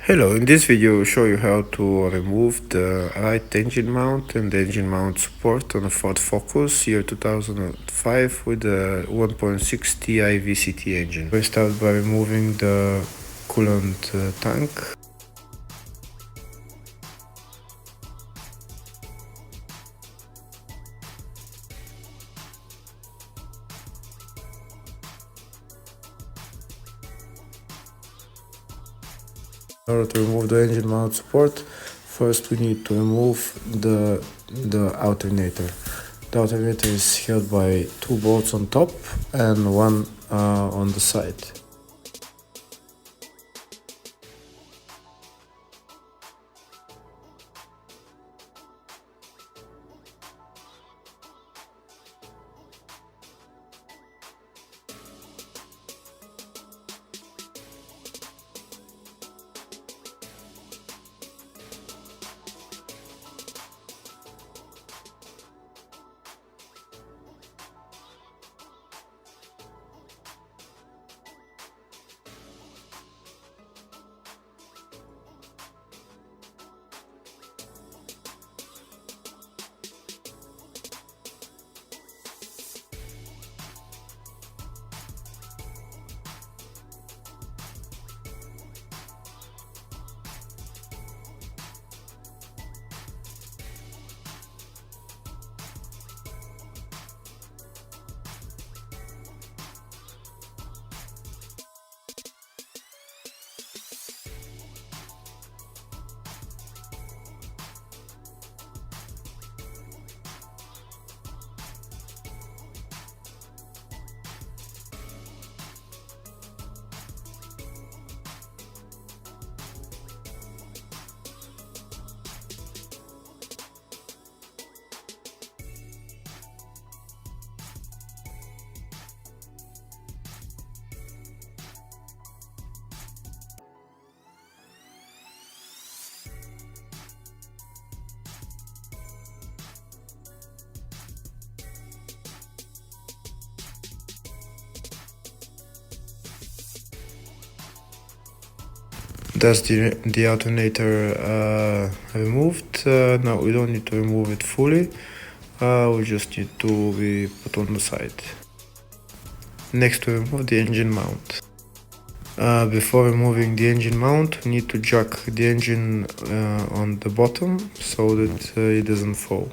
Hello, in this video I will show you how to remove the right engine mount and the engine mount support on a Ford Focus year 2005 with a 1.6 Ti-VCT engine. We start by removing the coolant tank. In order to remove the engine mount support, first we need to remove the alternator. The alternator is held by two bolts on top and one on the side. That's the alternator removed. Now we don't need to remove it fully, we just need to be put on the side. Next, we remove the engine mount. Before removing the engine mount, we need to jack the engine on the bottom so that it doesn't fall.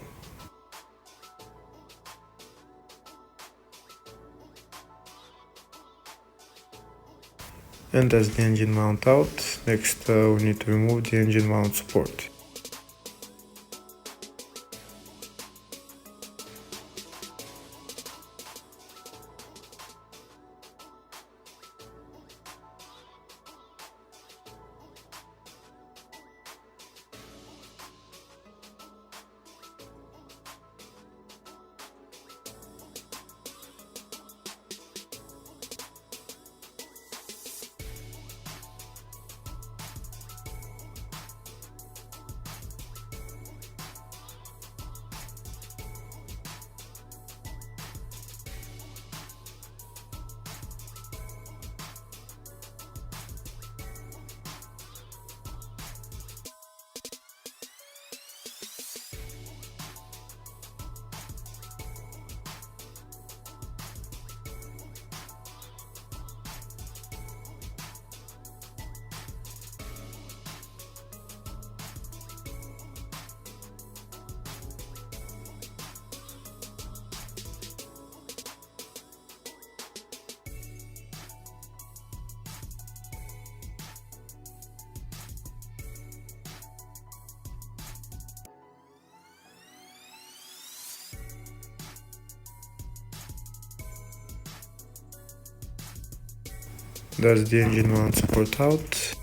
And that's the engine mount out. Next, we need to remove the engine mount support. That's the engine mount support out.